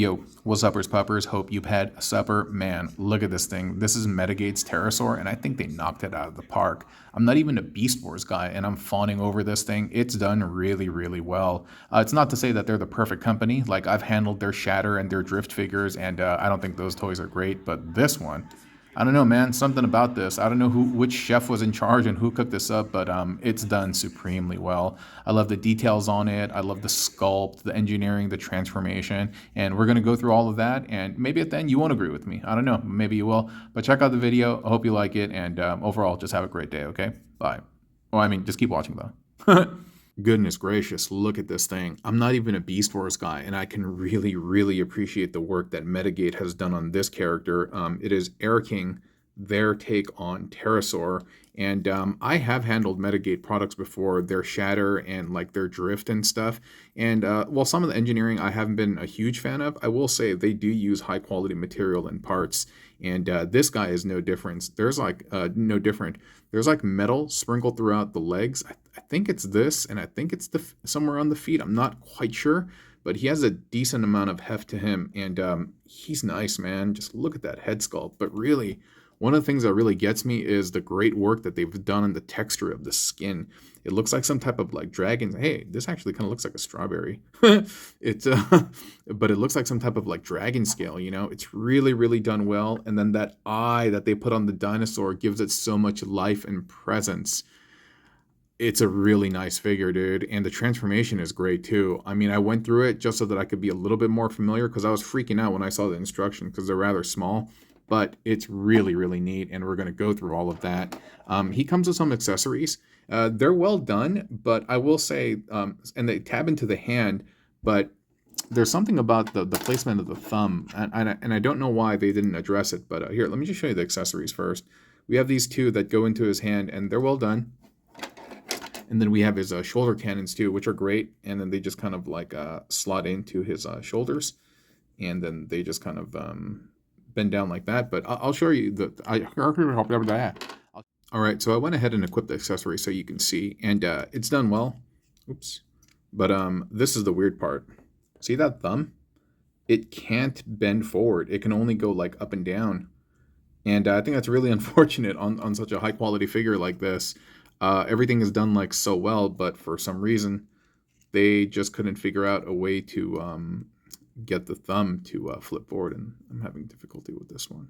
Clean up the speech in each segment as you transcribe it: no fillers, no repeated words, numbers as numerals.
Yo, what's uppers puppers? Hope you've had a supper. Man, look at this thing. This is Metagate's Terrorsaur, and I think they knocked it out of the park. I'm not even a Beast Wars guy, and I'm fawning over this thing. It's done really, really well. It's not to say that they're the perfect company. Like, I've handled their Shatter and their Drift figures, and I don't think those toys are great, but this one, I don't know, man. Something about this. I don't know which chef was in charge and who cooked this up, but it's done supremely well. I love the details on it. I love the sculpt, the engineering, the transformation, and we're gonna go through all of that. And maybe at the end you won't agree with me. I don't know. Maybe you will. But check out the video. I hope you like it, and overall, just have a great day. Okay? Bye. Well, I mean, just keep watching though. Goodness gracious, look at this thing. I'm not even a Beast Wars guy, and I can really, really appreciate the work that Metagate has done on this character. It is Air King, their take on Terrorsaur, and I have handled Metagate products before, their Shatter and like their Drift and stuff. And while some of the engineering I haven't been a huge fan of, I will say they do use high quality material and parts. And this guy is no difference. There's like no different. There's like metal sprinkled throughout the legs. I think it's this, and I think it's somewhere on the feet. I'm not quite sure, but he has a decent amount of heft to him, and he's nice, man. Just look at that head sculpt. But really, one of the things that really gets me is the great work that they've done on the texture of the skin. It looks like some type of like dragon. Hey, this actually kind of looks like a strawberry. It's but it looks like some type of like dragon scale, you know? It's really, really done well. And then that eye that they put on the dinosaur gives it so much life and presence. It's a really nice figure, dude. And the transformation is great too. I mean, I went through it just so that I could be a little bit more familiar because I was freaking out when I saw the instructions because they're rather small. But it's really, really neat, and we're going to go through all of that. He comes with some accessories. They're well done, but I will say, and they tab into the hand, but there's something about the placement of the thumb, and I don't know why they didn't address it, but here, let me just show you the accessories first. We have these two that go into his hand, and they're well done. And then we have his shoulder cannons too, which are great, and then they just kind of like slot into his shoulders, and then they just kind of bend down like that. But I'll show you all right, so I went ahead and equipped the accessory so you can see, and it's done well. Oops. But this is the weird part. See that thumb? It can't bend forward. It can only go like up and down. And I think that's really unfortunate on such a high quality figure like this. Everything is done like so well, but for some reason, they just couldn't figure out a way to get the thumb to flip forward, and I'm having difficulty with this one.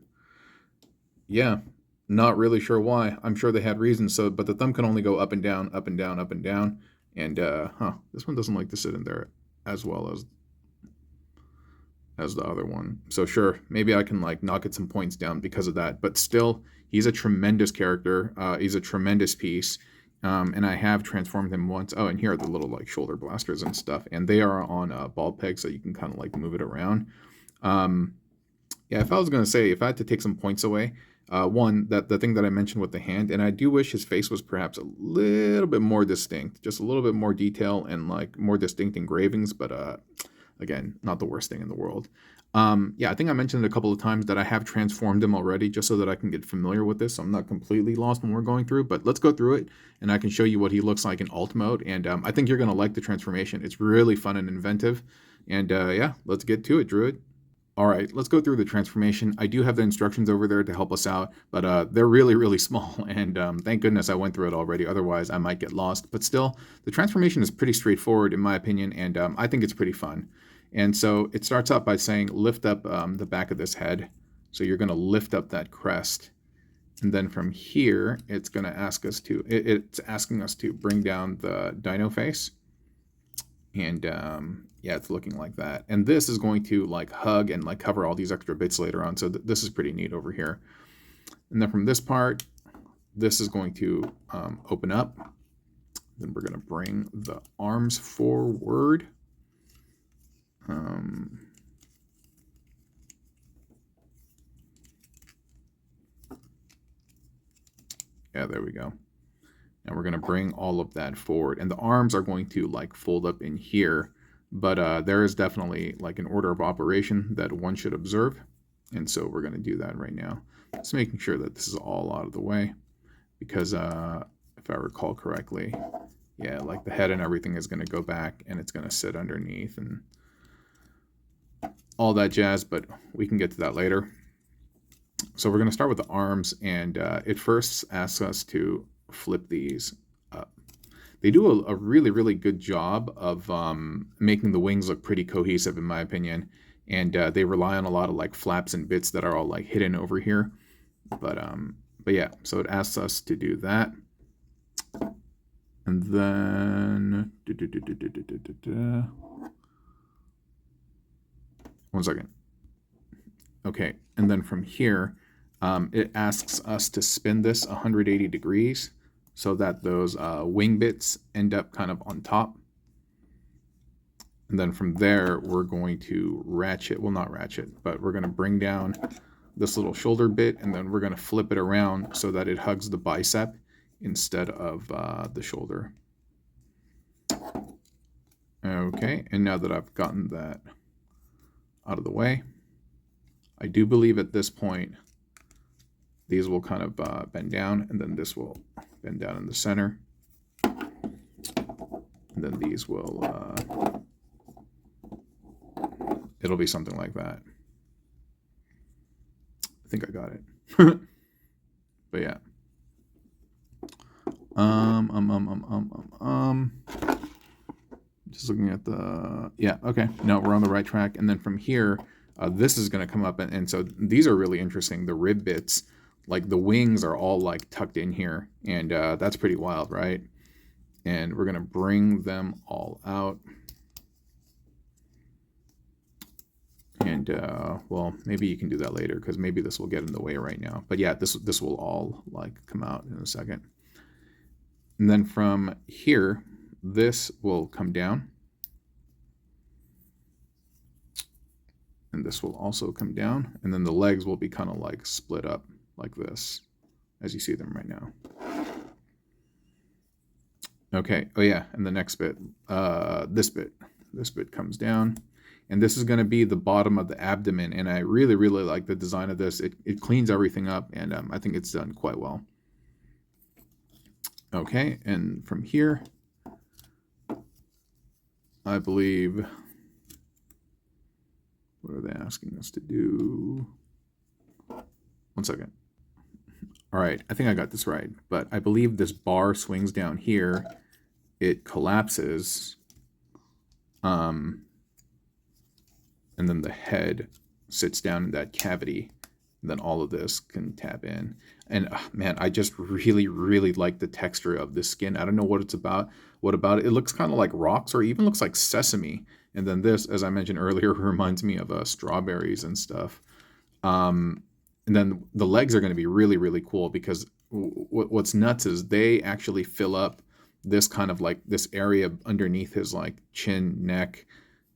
Yeah, not really sure why. I'm sure they had reasons. So, but the thumb can only go up and down, up and down, up and down. And this one doesn't like to sit in there as well as the other one. So sure, maybe I can like knock it some points down because of that. But still, he's a tremendous character. He's a tremendous piece. And I have transformed him once. Oh, and here are the little like shoulder blasters and stuff. And they are on ball pegs, so you can kind of like move it around. Yeah, if I was going to say, if I had to take some points away, one, that the thing that I mentioned with the hand, and I do wish his face was perhaps a little bit more distinct, just a little bit more detail and like more distinct engravings, but again, not the worst thing in the world. Yeah, I think I mentioned it a couple of times that I have transformed him already just so that I can get familiar with this. So I'm not completely lost when we're going through it, but let's go through it and I can show you what he looks like in alt mode. And I think you're going to like the transformation. It's really fun and inventive. And yeah, let's get to it, Druid. All right, let's go through the transformation. I do have the instructions over there to help us out, but they're really, really small. And thank goodness I went through it already. Otherwise, I might get lost. But still, the transformation is pretty straightforward in my opinion, and I think it's pretty fun. And so it starts out by saying, lift up the back of this head. So you're going to lift up that crest. And then from here, it's going to ask us to, it's asking us to bring down the dino face. And yeah, it's looking like that. And this is going to like hug and like cover all these extra bits later on. So this is pretty neat over here. And then from this part, this is going to open up. Then we're going to bring the arms forward. Yeah, there we go. And we're going to bring all of that forward. And the arms are going to like fold up in here. But there is definitely like an order of operation that one should observe. And so we're going to do that right now. Just making sure that this is all out of the way. Because if I recall correctly, yeah, like the head and everything is going to go back and it's going to sit underneath and all that jazz, but we can get to that later. So we're going to start with the arms, and it first asks us to flip these up. They do a really, really good job of making the wings look pretty cohesive, in my opinion. And they rely on a lot of like flaps and bits that are all like hidden over here. But yeah, so it asks us to do that. And then 1 second. Okay, and then from here, it asks us to spin this 180 degrees so that those wing bits end up kind of on top. And then from there, we're going to ratchet, well, not ratchet, but we're going to bring down this little shoulder bit, and then we're going to flip it around so that it hugs the bicep instead of the shoulder. Okay, and now that I've gotten that out of the way, I do believe at this point, these will kind of bend down, and then this will bend down in the center. And then these will, it'll be something like that. I think I got it. But yeah. Just looking at the, yeah, okay. No, we're on the right track. And then from here, this is going to come up. And so these are really interesting. The rib bits, like the wings are all like tucked in here. And that's pretty wild, right? And we're going to bring them all out. And, well, maybe you can do that later because maybe this will get in the way right now. But yeah, this will all like come out in a second. And then from here, this will come down. And this will also come down. And then the legs will be kind of like split up like this, as you see them right now. Okay, oh yeah, and the next bit, this bit comes down. And this is going to be the bottom of the abdomen. And I really, really like the design of this. It cleans everything up, and I think it's done quite well. Okay, and from here, I believe, what are they asking us to do? 1 second. All right, I think I got this right. But I believe this bar swings down here. It collapses. And then the head sits down in that cavity. And then all of this can tap in. And man, I just really, really like the texture of this skin. I don't know what it's about. What about it? It looks kind of like rocks, or even looks like sesame. And then this, as I mentioned earlier, reminds me of strawberries and stuff. And then the legs are going to be really, really cool because what's nuts is they actually fill up this kind of like this area underneath his like chin, neck.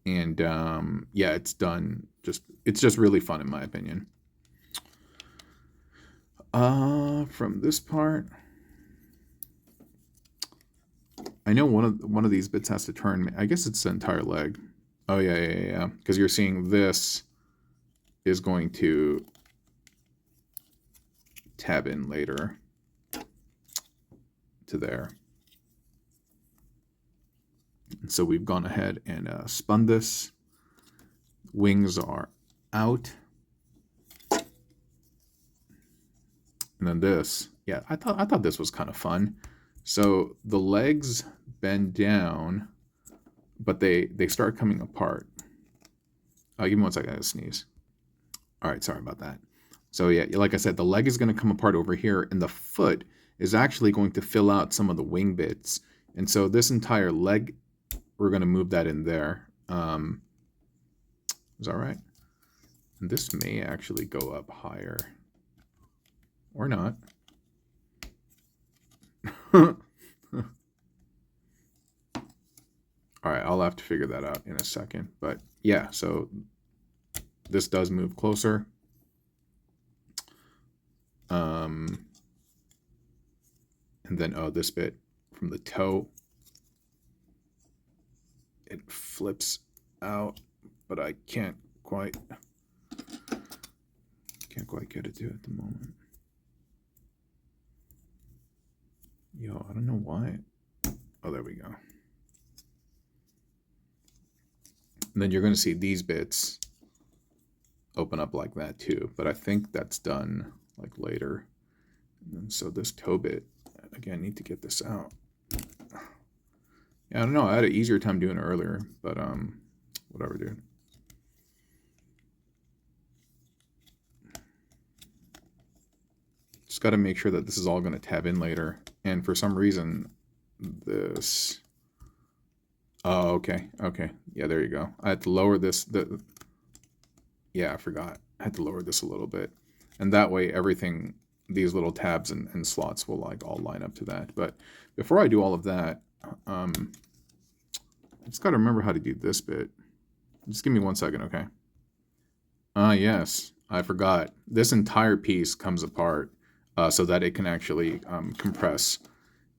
And yeah, it's done. It's just really fun in my opinion. From this part, I know one of these bits has to turn. I guess it's the entire leg. Oh yeah. Because you're seeing this is going to tab in later to there. And so we've gone ahead and spun this. Wings are out. And then this, yeah, I thought this was kind of fun. So the legs bend down, but they start coming apart. Give me 1 second, I gotta sneeze. All right, sorry about that. So yeah, like I said, the leg is going to come apart over here, and the foot is actually going to fill out some of the wing bits. And so this entire leg, we're going to move that in there. Is that right? And this may actually go up higher. Or not. All right, I'll have to figure that out in a second. But yeah, so this does move closer. And then, oh, this bit from the toe, it flips out, but I can't quite get it to at the moment. Yo, I don't know why. Oh, there we go. And then you're going to see these bits open up like that too, but I think that's done like later. And so this toe bit, again, need to get this out. Yeah, I don't know, I had an easier time doing it earlier, but whatever, dude. Just got to make sure that this is all going to tab in later. And for some reason, this... Oh, okay. Okay. Yeah, there you go. I had to lower this. Yeah, I forgot. I had to lower this a little bit. And that way, everything, these little tabs and slots will like all line up to that. But before I do all of that, I just got to remember how to do this bit. Just give me 1 second, okay? Yes, I forgot. This entire piece comes apart so that it can actually compress.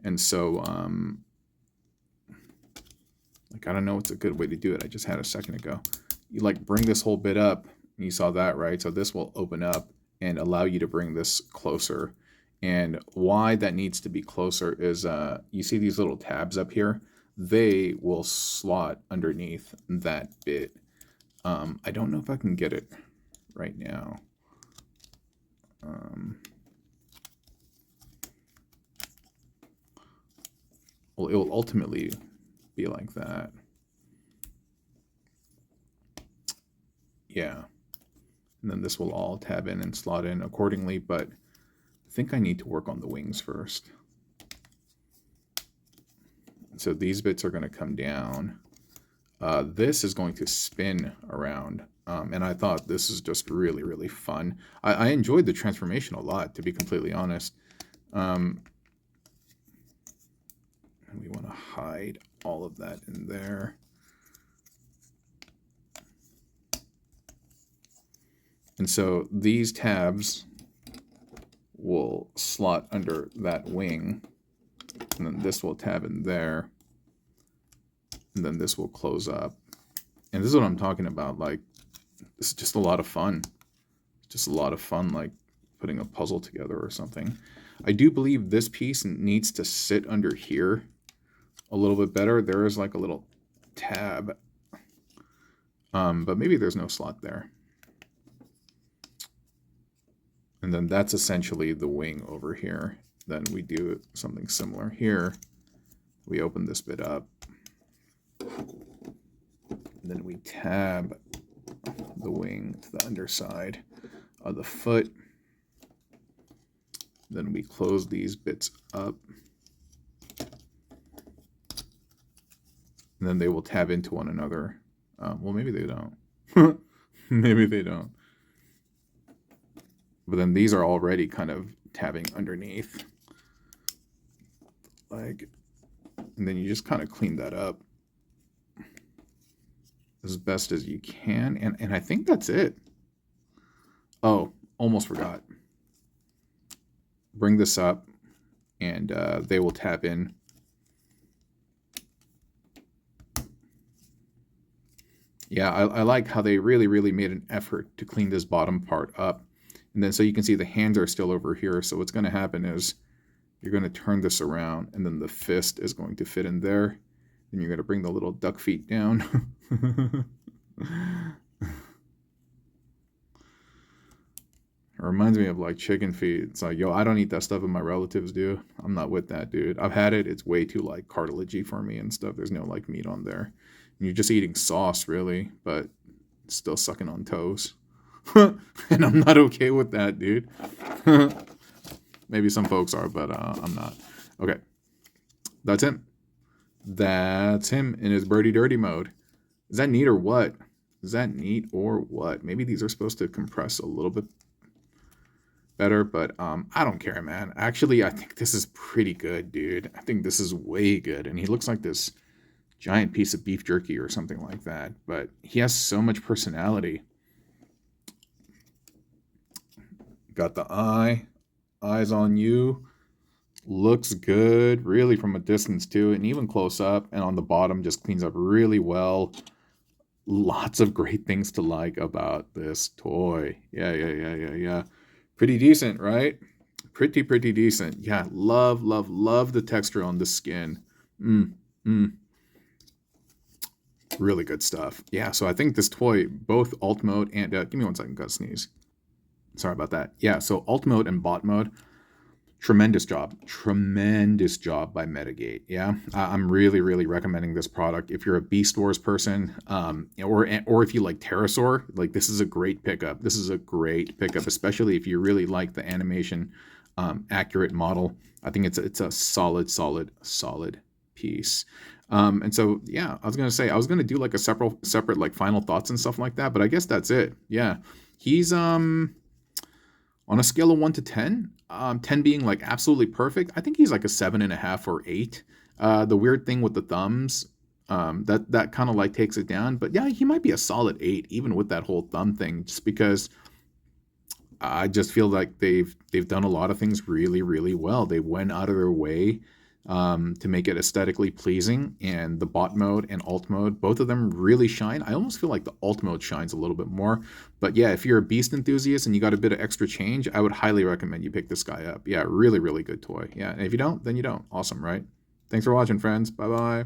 And so, like, I don't know what's a good way to do it. I just had a second ago. You like bring this whole bit up. You saw that, right? So this will open up and allow you to bring this closer. And why that needs to be closer is you see these little tabs up here? They will slot underneath that bit. I don't know if I can get it right now. Well, it will ultimately be like that. Yeah. And then this will all tab in and slot in accordingly, but I think I need to work on the wings first. So these bits are going to come down. This is going to spin around. And I thought this is just really, really fun. I enjoyed the transformation a lot, to be completely honest. And we want to hide all of that in there. And so these tabs will slot under that wing. And then this will tab in there. And then this will close up. And this is what I'm talking about. Like, this is just a lot of fun. Just a lot of fun, like putting a puzzle together or something. I do believe this piece needs to sit under here a little bit better. There is like a little tab. But maybe there's no slot there. And then that's essentially the wing over here. Then we do something similar here. We open this bit up. And then we tab the wing to the underside of the foot. Then we close these bits up. And then they will tab into one another. Well, maybe they don't. Maybe they don't. But then these are already kind of tabbing underneath. Like, and then you just kind of clean that up as best as you can. And I think that's it. Oh, almost forgot. Bring this up and they will tab in. Yeah, I like how they really, really made an effort to clean this bottom part up. And then so you can see the hands are still over here. So what's going to happen is you're going to turn this around and then the fist is going to fit in there. And you're going to bring the little duck feet down. It reminds me of like chicken feet. It's like, yo, I don't eat that stuff and my relatives do. I'm not with that, dude. I've had it. It's way too like cartilagey for me and stuff. There's no like meat on there. And you're just eating sauce really, but still sucking on toes. And I'm not okay with that, dude. Maybe some folks are, but I'm not. Okay. That's him. That's him in his birdie dirty mode. Is that neat or what? Is that neat or what? Maybe these are supposed to compress a little bit better, but I don't care, man. Actually, I think this is pretty good, dude. I think this is way good. And he looks like this giant piece of beef jerky or something like that. But he has so much personality. Got the eyes on you. Looks good, really from a distance too, and even close up. And on the bottom, just cleans up really well. Lots of great things to like about this toy. Yeah. Pretty decent, right? Pretty decent. Yeah, love the texture on the skin. Really good stuff. Yeah, so I think this toy, both alt mode and give me 1 second, gotta sneeze. Sorry about that. Yeah, so alt mode and bot mode, tremendous job by Metagate. Yeah, I'm really recommending this product if you're a Beast Wars person, or if you like Terrorsaur. Like, this is a great pickup. This is a great pickup, especially if you really like the animation accurate model. I think it's a solid piece. And so yeah, I was gonna do like a separate like final thoughts and stuff like that, but I guess that's it. Yeah, he's on a scale of 1 to 10, 10 being like absolutely perfect, I think he's like a 7.5 or 8. The weird thing with the thumbs, that kind of like takes it down. But yeah, he might be a solid 8, even with that whole thumb thing, just because I just feel like they've done a lot of things really well. They went out of their way to make it aesthetically pleasing, and the bot mode and alt mode, both of them really shine. I almost feel like the alt mode shines a little bit more, but yeah, if you're a beast enthusiast and you got a bit of extra change, I would highly recommend you pick this guy up. Yeah, really good toy. Yeah, and if you don't, then you don't. Awesome, right? Thanks for watching, friends. Bye bye.